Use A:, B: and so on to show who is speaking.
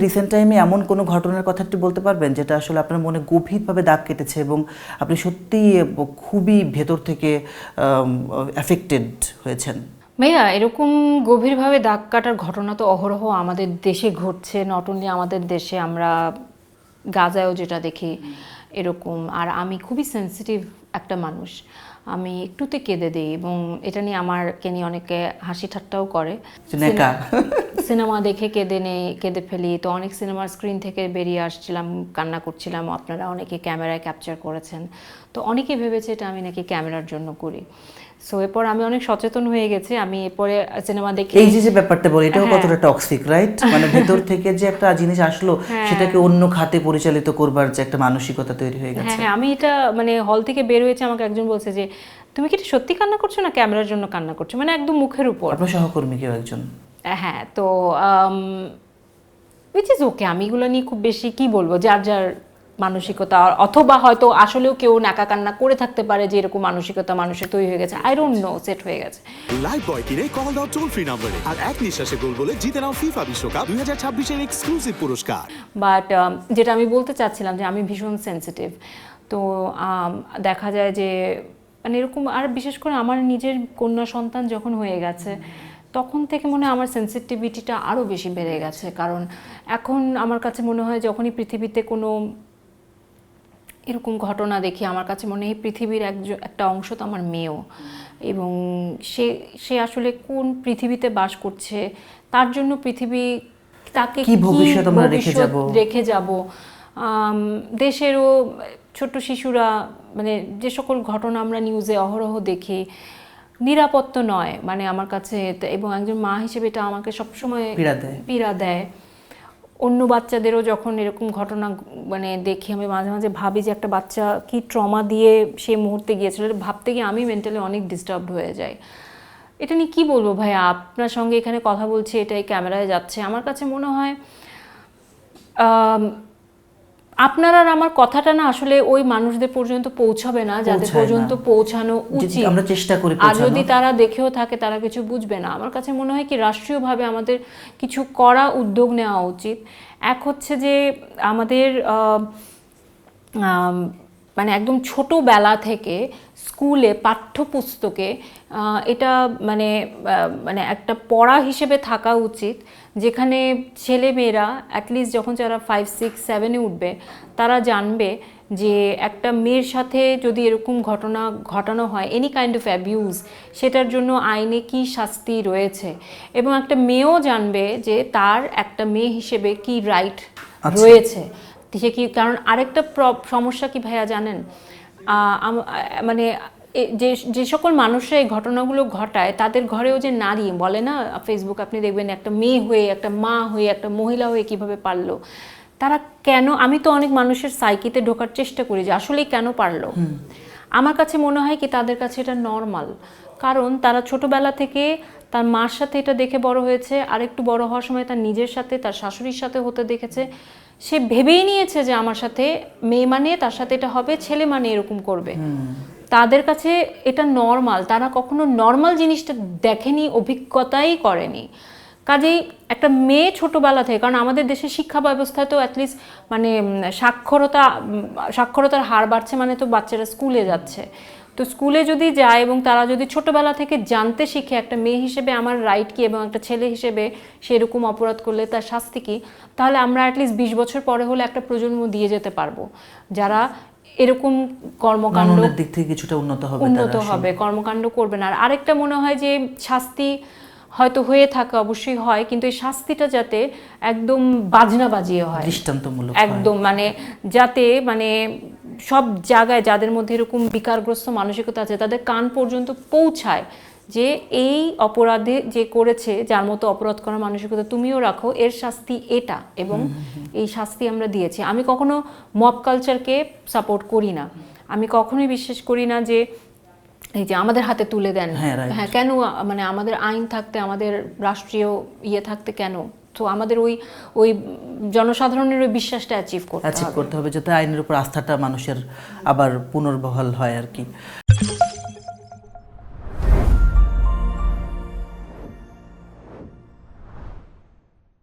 A: Recent টাইমে এমন কোনো ঘটনার কথা একটু বলতে পারবেন যেটা আসলে আপনার মনে গভীরভাবে দাগ কেটেছে এবং আপনি সত্যিই খুবই ভেতর থেকে অ্যাফেক্টেড হয়েছেন?
B: ভাইয়া, এরকম গভীরভাবে দাগ কাটার ঘটনা তো অহরহ আমাদের দেশে ঘটছে। নট অনলি আমাদের দেশে, আমরা গাজায়ও যেটা দেখি এরকম। আর আমি খুবই সেন্সিটিভ একটা মানুষ, আমি একটুতে কেঁদে দিই এবং এটা নিয়ে আমাকে নিয়ে অনেকে হাসি ঠাট্টাও করে। সিনেমা দেখে কেঁদে ফেলি, তো অনেক সিনেমার স্ক্রিন থেকে বেরিয়ে আসছিলাম, কান্না করছিলাম, আপনারা অনেকে ক্যামেরায় ক্যাপচার করেছেন, তো অনেকে ভেবেছে এটা আমি নাকি ক্যামেরার জন্য করি। সো এরপর আমি অনেক সচেতন হয়ে গেছি। আমি এরপরে সিনেমা দেখি,
A: এই যে ব্যাপারটা বলি, এটাও কতটা টক্সিক, রাইট? মানে ভেতর থেকে যে একটা জিনিস আসলো সেটাকে অন্য খাতে পরিচালিত করবার যে একটা মানসিকতা তৈরি হয়ে গেছে।
B: হ্যাঁ, আমি এটা মানে হল থেকে বের হয়েছে, আমাকে একজন বলছে যে তুমি কি এটা সত্যি কান্না করছো না ক্যামেরার জন্য কান্না করছো, মানে একদম মুখের উপর।
A: আপনার সহকর্মী কেউ একজন?
B: হ্যাঁ, তো উইচ ইজ ওকে। আমি এগুলো নিয়ে খুব বেশি কি বলবো, যার যার মানসিকতা, অথবা হয়তো আসলেও কেউ নাকা কান্না করে থাকতে পারে যে এরকম মানসিকতা মানুষের তৈরি হয়ে গেছে, আই ডোন্ট নো, সেট হয়ে গেছে।
C: লাইভ বয় কিনে কল দাও টোল ফ্রি নম্বরে আর এক নিঃশ্বাসে গোল বলে জিতে নাও ফিফা বিশ্বকাপ 2026 এর এক্সক্লুসিভ পুরস্কার।
B: বাট যেটা আমি বলতে চাচ্ছিলাম যে আমি ভীষণ সেন্সিটিভ, তো দেখা যায় যে মানে এরকম, আর বিশেষ করে আমার নিজের কন্যা সন্তান যখন হয়ে গেছে তখন থেকে মনে হয় আমার সেন্সিটিভিটিটা আরও বেশি বেড়ে গেছে। কারণ এখন আমার কাছে মনে হয় যখনই পৃথিবীতে কোনো এরকম ঘটনা দেখি, আমার কাছে মনে হয় পৃথিবীর একটা অংশ তো আমার মেয়েও, এবং সে আসলে কোন পৃথিবীতে বাস করছে, তার জন্য পৃথিবী তাকে
A: কি ভবিষ্যৎ আমরা
B: রেখে যাব। দেশেরও ছোট্ট শিশুরা, মানে যে সকল ঘটনা আমরা নিউজে অহরহ দেখি, নিরাপদ তো নয় মানে আমার কাছে, এবং একজন মা হিসেবে এটা আমাকে সবসময় পীড়া দেয়। অন্য বাচ্চাদেরও যখন এরকম ঘটনা মানে দেখি, আমি মাঝে মাঝে ভাবি যে একটা বাচ্চা কি ট্রমা দিয়ে সেই মুহূর্তে গিয়েছিল, এটা ভাবতে গিয়ে আমি মেন্টালি অনেক ডিস্টার্বড হয়ে যাই। এটা নিয়ে কী বলবো ভাইয়া, আপনার সঙ্গে এখানে কথা বলছি, এটাই ক্যামেরায় যাচ্ছে, আমার কাছে মনে হয় আপনার আর আমার কথাটা না আসলে ওই মানুষদের পর্যন্ত পৌঁছাবে না যাদের পর্যন্ত পৌঁছানো উচিত।
A: আমরা চেষ্টা করি,
B: আর যদি তারা দেখেও থাকে তারা কিছু বুঝবে না। আমার কাছে মনে হয় কি রাষ্ট্রীয়ভাবে আমাদের কিছু করা, উদ্যোগ নেওয়া উচিত। এক হচ্ছে যে আমাদের মানে একদম ছোটোবেলা থেকে স্কুলে পাঠ্যপুস্তকে এটা মানে মানে একটা পড়া হিসেবে থাকা উচিত, যেখানে ছেলেমেয়েরা অ্যাটলিস্ট যখন যারা 5, 6, 7-এ উঠবে তারা জানবে যে একটা মেয়ের সাথে যদি এরকম ঘটনা ঘটানো হয়, এনি কাইন্ড অফ অ্যাবিউজ, সেটার জন্য আইনে কি শাস্তি রয়েছে, এবং একটা মেয়েও জানবে যে তার একটা মেয়ে হিসেবে কি রাইট রয়েছে সে কি। কারণ আরেকটা সমস্যা কি ভাইয়া জানেন, মানে যে সকল মানুষরা এই ঘটনাগুলো ঘটায় তাদের ঘরেও যে নারী বলে না, ফেসবুক আপনি দেখবেন একটা মেয়ে হয়ে, একটা মা হয়ে, একটা মহিলা হয়ে কিভাবে পারলো, তারা কেন, আমি তো অনেক মানুষের সাইকিতে ঢোকার চেষ্টা করি যে আসলেই কেন পারলো। আমার কাছে মনে হয় কি তাদের কাছে এটা নর্মাল, কারণ তারা ছোটবেলা থেকে তার মার সাথে এটা দেখে বড় হয়েছে, আর একটু বড় হওয়ার সময় তার নিজের সাথে, তার শাশুড়ির সাথে হতে দেখেছে। সে ভেবেই নিয়েছে যে আমার সাথে মেয়ে মানে তার সাথে এটা হবে, ছেলে মানে এরকম করবে। তাদের কাছে এটা নর্মাল, তারা কখনো নর্মাল জিনিসটা দেখেনি, অভিজ্ঞতাই করেনি। কাজেই একটা মেয়ে ছোটোবেলা থেকে, কারণ আমাদের দেশের শিক্ষা ব্যবস্থায় তো অ্যাটলিস্ট মানে সাক্ষরতার হার বাড়ছে, মানে তো বাচ্চারা স্কুলে যাচ্ছে, তো স্কুলে যদি যায় এবং তারা যদি ছোটোবেলা থেকে জানতে শিখে একটা মেয়ে হিসেবে আমার রাইট কী, এবং একটা ছেলে হিসেবে সেরকম অপরাধ করলে তার শাস্তি কী, তাহলে আমরা অ্যাটলিস্ট 20 বছর পরে হলে একটা প্রজন্ম দিয়ে যেতে পারবো যারা এরকম কর্মকাণ্ড
A: দিক থেকে কিছুটা উন্নত হবে,
B: কর্মকাণ্ড করবে না। আর আরেকটা মনে হয় যে শাস্তি হয়তো হয়ে থাকে, অবশ্যই হয়, কিন্তু এই শাস্তিটা যাতে একদম বাজনা বাজিয়ে হয়,
A: দৃষ্টান্তমূলক
B: একদম, মানে যাতে মানে সব জায়গায় যাদের মধ্যে এরকম বিকারগ্রস্ত মানসিকতা আছে তাদের কান পর্যন্ত পৌঁছায় যে এই অপরাধে যে করেছে, যার মতো অপরাধ করার মানসিকতা তুমিও রাখো, এর শাস্তি এটা, এবং এই শাস্তি আমরা দিয়েছি। আমি কখনো মব কালচারকে সাপোর্ট করি না, আমি কখনোই বিশ্বাস করি না যে এই যে আমাদের হাতে তুলে দেন, হ্যাঁ কেন, মানে আমাদের আইন থাকতে, আমাদের রাষ্ট্রীয় থাকতে কেন, তো আমাদের ওই জনসাধারণের ওই বিশ্বাসটা অ্যাচিভ করতে হবে
A: যাতে আইনের উপর আস্থাটা মানুষের আবার পুনর্বহাল হয় আর কি।